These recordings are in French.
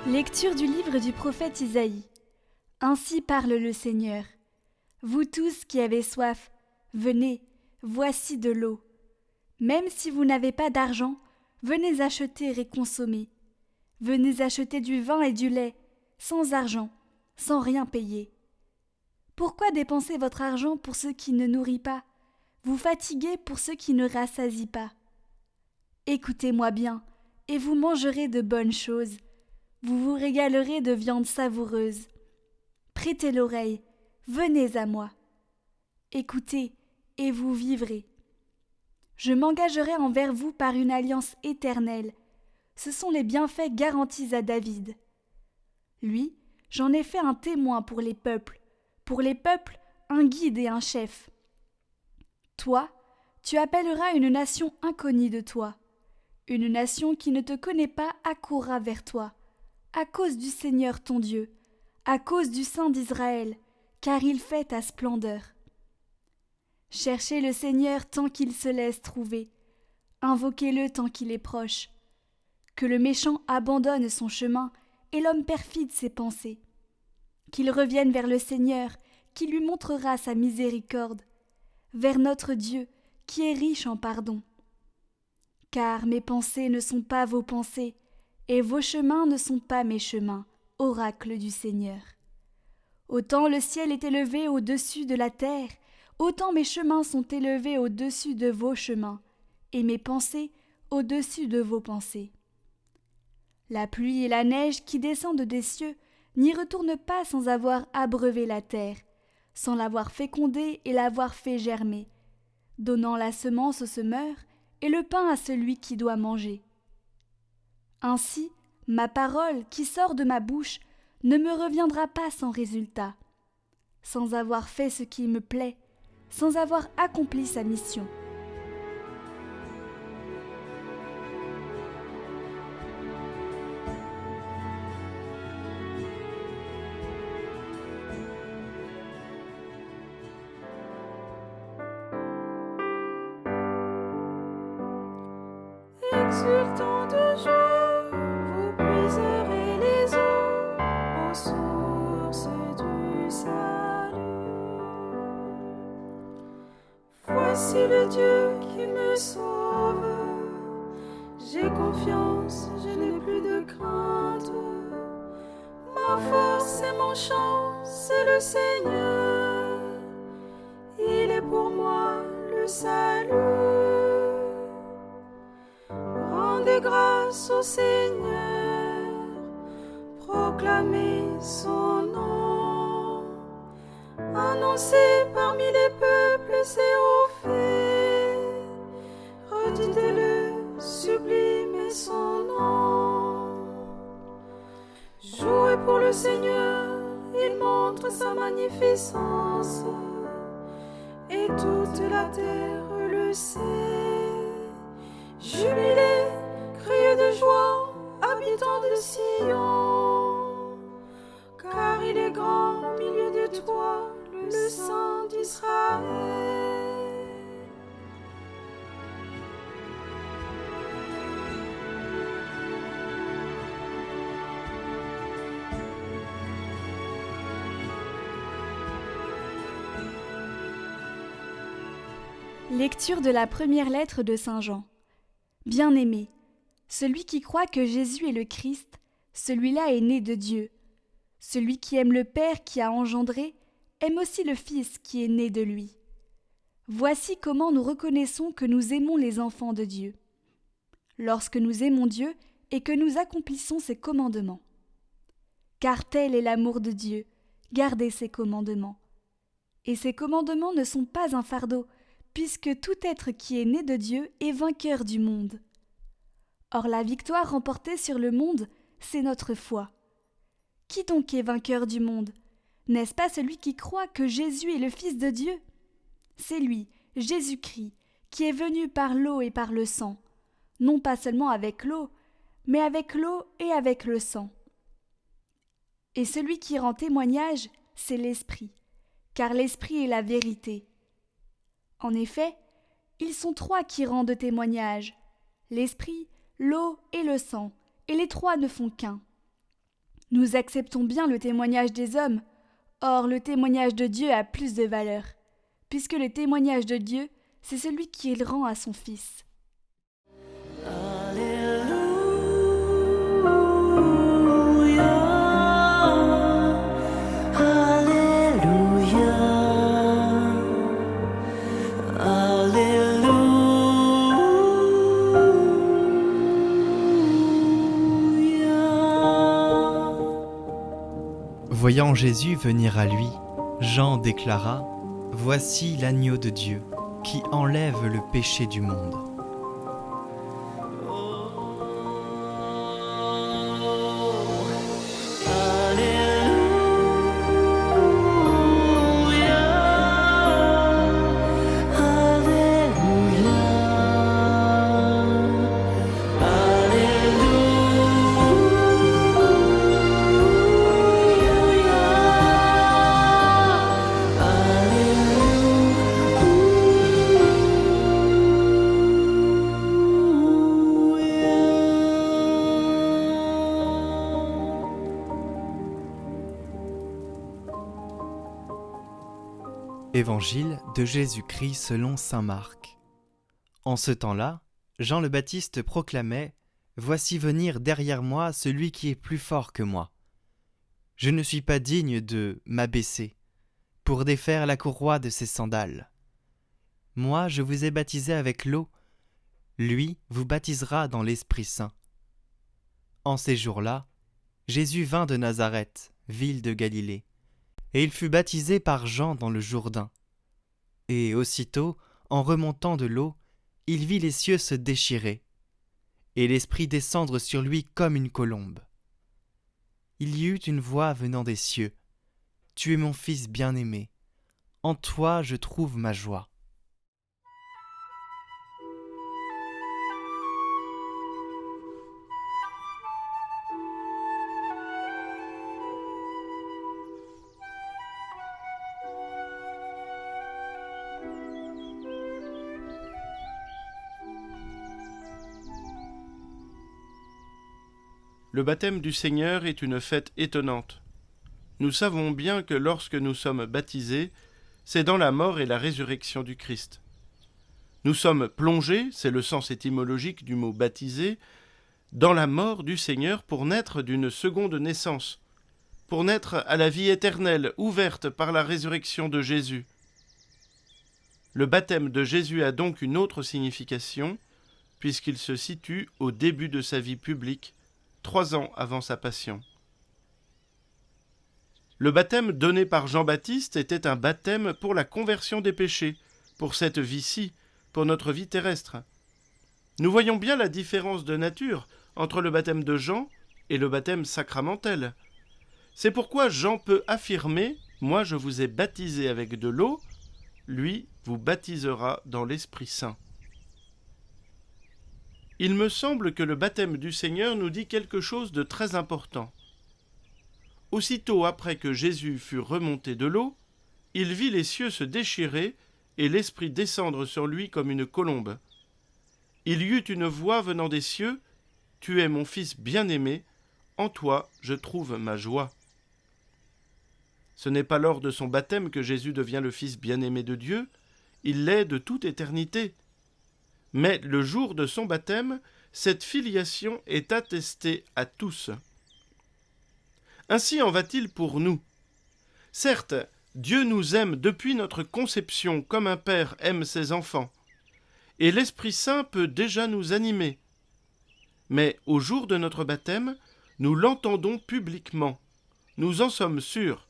Lecture du livre du prophète Isaïe. Ainsi parle le Seigneur. Vous tous qui avez soif, venez, voici de l'eau. Même si vous n'avez pas d'argent, venez acheter et consommer. Venez acheter du vin et du lait, sans argent, sans rien payer. Pourquoi dépenser votre argent pour ce qui ne nourrit pas, vous fatiguer pour ce qui ne rassasie pas? Écoutez-moi bien, et vous mangerez de bonnes choses. Vous vous régalerez de viande savoureuse. Prêtez l'oreille, venez à moi. Écoutez, et vous vivrez. Je m'engagerai envers vous par une alliance éternelle. Ce sont les bienfaits garantis à David. Lui, j'en ai fait un témoin pour les peuples, un guide et un chef. Toi, tu appelleras une nation inconnue de toi. Une nation qui ne te connaît pas accourra vers toi, à cause du Seigneur ton Dieu, à cause du Saint d'Israël, car il fait ta splendeur. Cherchez le Seigneur tant qu'il se laisse trouver, invoquez-le tant qu'il est proche. Que le méchant abandonne son chemin et l'homme perfide ses pensées. Qu'il revienne vers le Seigneur, qui lui montrera sa miséricorde, vers notre Dieu, qui est riche en pardon. Car mes pensées ne sont pas vos pensées, et vos chemins ne sont pas mes chemins, oracle du Seigneur. Autant le ciel est élevé au-dessus de la terre, autant mes chemins sont élevés au-dessus de vos chemins, et mes pensées au-dessus de vos pensées. La pluie et la neige qui descendent des cieux n'y retournent pas sans avoir abreuvé la terre, sans l'avoir fécondée et l'avoir fait germer, donnant la semence au semeur et le pain à celui qui doit manger. Ainsi, ma parole qui sort de ma bouche ne me reviendra pas sans résultat, sans avoir fait ce qui me plaît, sans avoir accompli sa mission. Exultant de joie, vous puiserez les eaux aux sources du salut. Voici le Dieu qui me sauve. J'ai confiance, je n'ai plus de crainte. Ma force et mon chant, c'est le Seigneur. Il est pour moi le salut. Rendez grâce au Seigneur, proclamez son nom, annoncez parmi les peuples ses hauts faits, redites-le, sublimez son nom. Jouez pour le Seigneur, il montre sa magnificence, et toute la terre le sait. Jubilez, criez de joie, habitants de Sion, car il est grand au milieu de toi, le Saint d'Israël. Lecture de la première lettre de Saint Jean. Bien-aimé, celui qui croit que Jésus est le Christ, celui-là est né de Dieu. Celui qui aime le Père qui a engendré, aime aussi le Fils qui est né de lui. Voici comment nous reconnaissons que nous aimons les enfants de Dieu. Lorsque nous aimons Dieu et que nous accomplissons ses commandements. Car tel est l'amour de Dieu, gardez ses commandements. Et ses commandements ne sont pas un fardeau, puisque tout être qui est né de Dieu est vainqueur du monde. Or la victoire remportée sur le monde, c'est notre foi. Qui donc est vainqueur du monde? N'est-ce pas celui qui croit que Jésus est le Fils de Dieu? C'est lui, Jésus-Christ, qui est venu par l'eau et par le sang, non pas seulement avec l'eau, mais avec l'eau et avec le sang. Et celui qui rend témoignage, c'est l'Esprit, car l'Esprit est la vérité. En effet, ils sont trois qui rendent témoignage, l'Esprit, l'eau et le sang, et les trois ne font qu'un. Nous acceptons bien le témoignage des hommes, or le témoignage de Dieu a plus de valeur, puisque le témoignage de Dieu, c'est celui qu'il rend à son Fils. Voyant Jésus venir à lui, Jean déclara : « Voici l'agneau de Dieu, qui enlève le péché du monde. » Évangile de Jésus-Christ selon saint Marc. En ce temps-là, Jean le Baptiste proclamait : « Voici venir derrière moi celui qui est plus fort que moi. Je ne suis pas digne de m'abaisser pour défaire la courroie de ses sandales. Moi, je vous ai baptisé avec l'eau, lui vous baptisera dans l'Esprit Saint. » En ces jours-là, Jésus vint de Nazareth, ville de Galilée, et il fut baptisé par Jean dans le Jourdain. Et aussitôt, en remontant de l'eau, il vit les cieux se déchirer, et l'Esprit descendre sur lui comme une colombe. Il y eut une voix venant des cieux : « Tu es mon Fils bien-aimé, en toi je trouve ma joie. » Le baptême du Seigneur est une fête étonnante. Nous savons bien que lorsque nous sommes baptisés, c'est dans la mort et la résurrection du Christ. Nous sommes plongés, c'est le sens étymologique du mot baptisé, dans la mort du Seigneur pour naître d'une seconde naissance, pour naître à la vie éternelle ouverte par la résurrection de Jésus. Le baptême de Jésus a donc une autre signification, puisqu'il se situe au début de sa vie publique, 3 ans avant sa passion. Le baptême donné par Jean-Baptiste était un baptême pour la conversion des péchés, pour cette vie-ci, pour notre vie terrestre. Nous voyons bien la différence de nature entre le baptême de Jean et le baptême sacramentel. C'est pourquoi Jean peut affirmer : « Moi je vous ai baptisé avec de l'eau, lui vous baptisera dans l'Esprit Saint. » Il me semble que le baptême du Seigneur nous dit quelque chose de très important. Aussitôt après que Jésus fut remonté de l'eau, il vit les cieux se déchirer et l'Esprit descendre sur lui comme une colombe. Il y eut une voix venant des cieux : « Tu es mon Fils bien-aimé, en toi je trouve ma joie. » Ce n'est pas lors de son baptême que Jésus devient le Fils bien-aimé de Dieu, il l'est de toute éternité. Mais le jour de son baptême, cette filiation est attestée à tous. Ainsi en va-t-il pour nous. Certes, Dieu nous aime depuis notre conception comme un père aime ses enfants, et l'Esprit Saint peut déjà nous animer. Mais au jour de notre baptême, nous l'entendons publiquement, nous en sommes sûrs.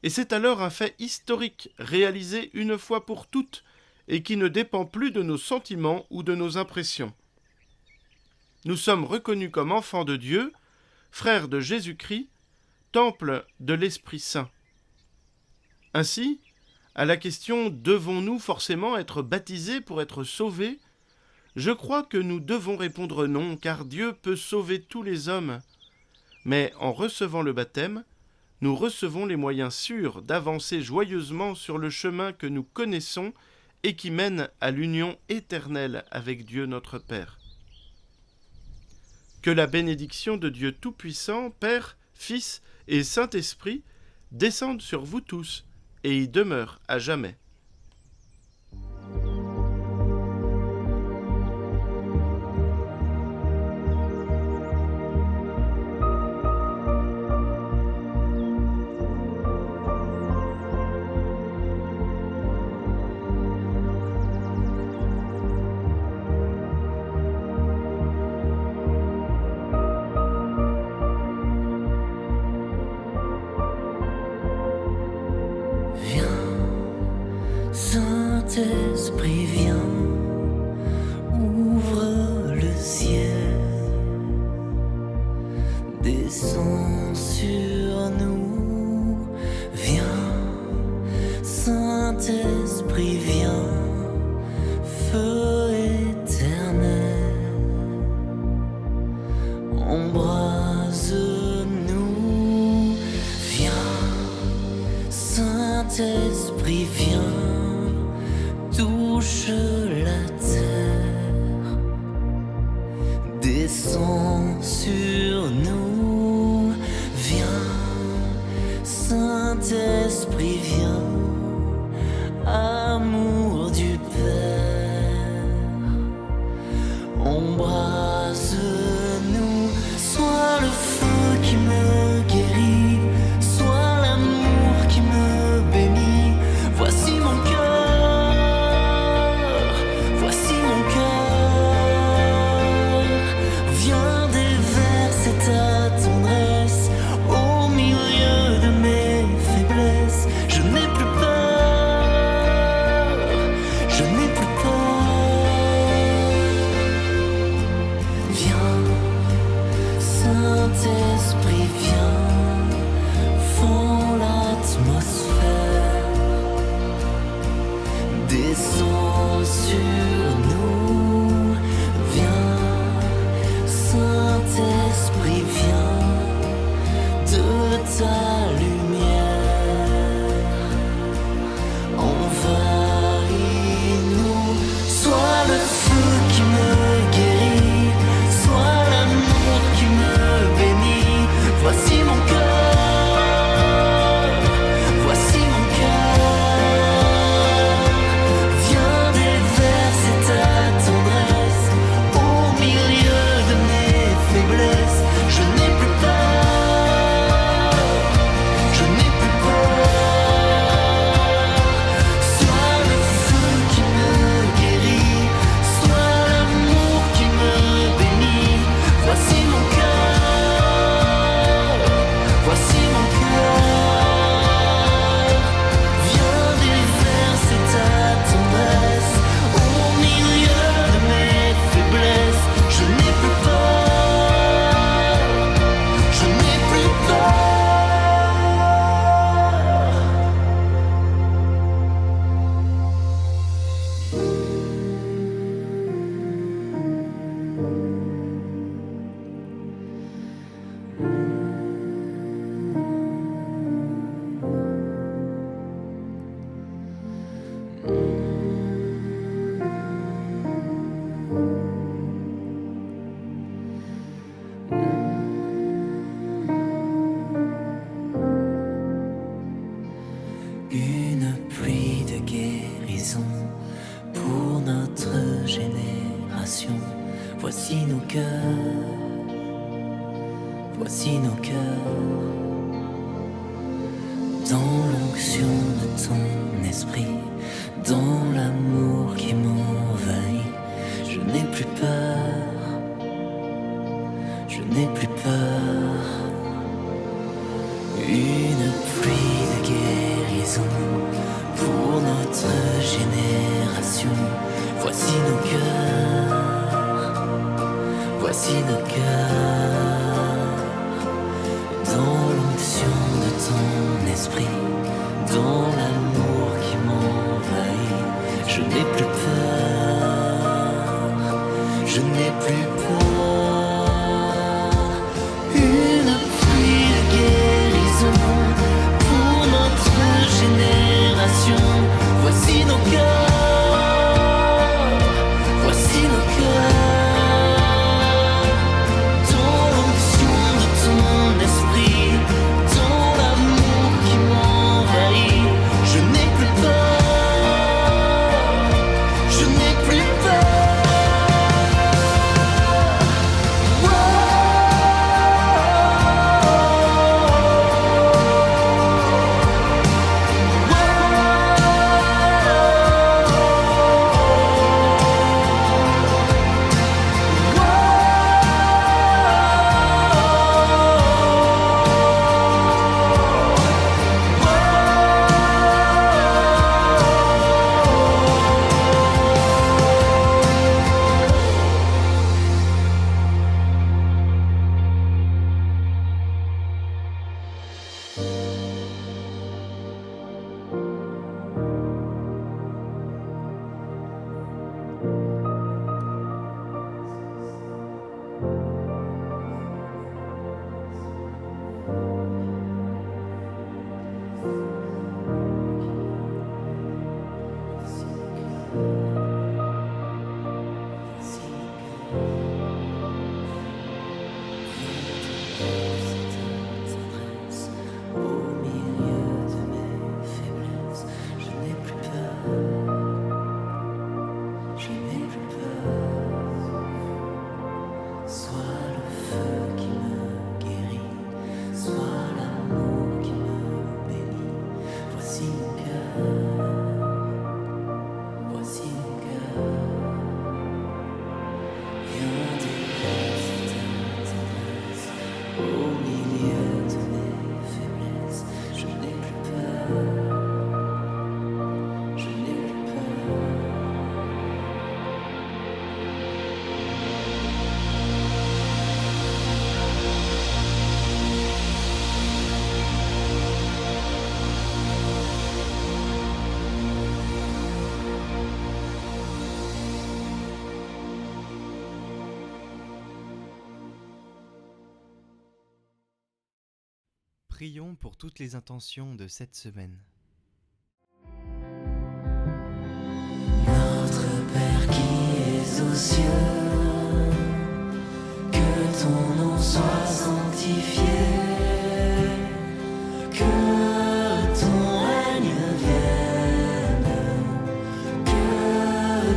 Et c'est alors un fait historique réalisé une fois pour toutes, et qui ne dépend plus de nos sentiments ou de nos impressions. Nous sommes reconnus comme enfants de Dieu, frères de Jésus-Christ, temple de l'Esprit Saint. Ainsi, à la question « Devons-nous forcément être baptisés pour être sauvés ?», je crois que nous devons répondre non, car Dieu peut sauver tous les hommes. Mais en recevant le baptême, nous recevons les moyens sûrs d'avancer joyeusement sur le chemin que nous connaissons et qui mène à l'union éternelle avec Dieu notre Père. Que la bénédiction de Dieu Tout-Puissant, Père, Fils et Saint-Esprit descendent sur vous tous et y demeurent à jamais. Saint-Esprit, viens, ouvre le ciel, descends sur nous, viens, Saint-Esprit, viens, feu éternel, embrase-nous, viens, Saint-Esprit, viens, touche la terre, descends sur nous, viens, Saint-Esprit, viens, amour du Père, embrase-nous, sois le feu qui me guérit, sois l'amour qui me bénit, voici mon cœur. Saint-Esprit, viens, fends l'atmosphère, descends sur nous, viens, Saint-Esprit, viens, de ta lumière, envahis-nous, sois le feu qui me guérit, sois l'amour qui me bénit, voici mon cœur, voici mon cœur, viens déverser ta tendresse au milieu de mes faiblesses, je n'ai plus peur, je n'ai plus peur, sois le feu qui me guérit, sois l'amour qui me bénit, voici mon cœur. Voici mon cœur, viens déverser ta tendresse au milieu de mes faiblesses. Je n'ai plus peur, je n'ai plus peur. Une pluie de guérison pour notre génération. Voici nos cœurs, voici nos cœurs. Dans l'onction de ton esprit, dans l'amour qui m'envahit, je n'ai plus peur, je n'ai plus peur. Une pluie de guérison pour notre génération. Voici nos cœurs, voici nos cœurs. Dans l'onction de ton esprit, dans l'amour qui m'envahit, je n'ai plus peur, je n'ai plus peur. Une pluie de guérison pour notre génération. Voici nos cœurs, voici nos cœurs. Au milieu de mes faiblesses, je n'ai plus peur. Je n'ai plus peur. Prions pour toutes les intentions de cette semaine. Notre Père qui es aux cieux, que ton nom soit sanctifié, que ton règne vienne, que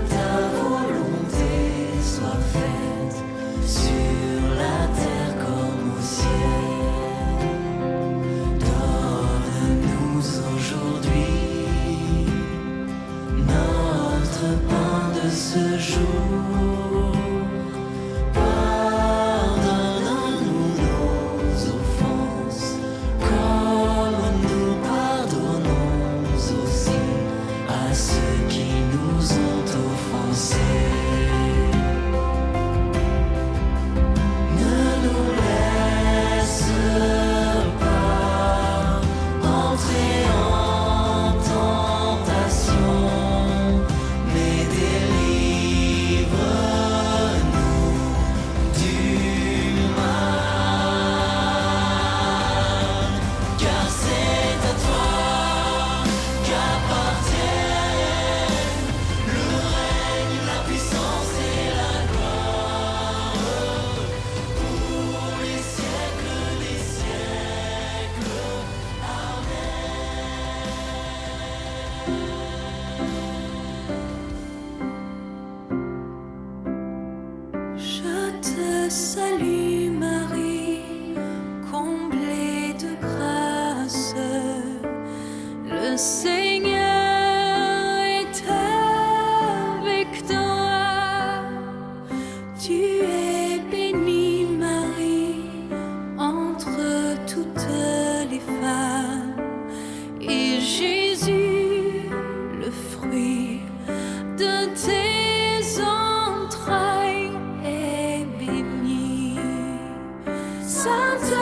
ta volonté soit faite sur la terre comme au ciel. Donne-nous aujourd'hui notre pain de ce jour. Pardonne-nous nos offenses, comme nous pardonnons aussi à ceux qui nous ont offensés. Ne nous laisse pas entrer en tentation, mais délivre-nous du mal. Car c'est à toi qu'appartiennent le règne, la puissance et la gloire pour les siècles des siècles. Je te salue Marie, comblée de grâce, le Seigneur est avec toi. Tu es bénie Marie entre toutes les femmes, et Jésus, le fruit de tes entrailles, est béni. Sainte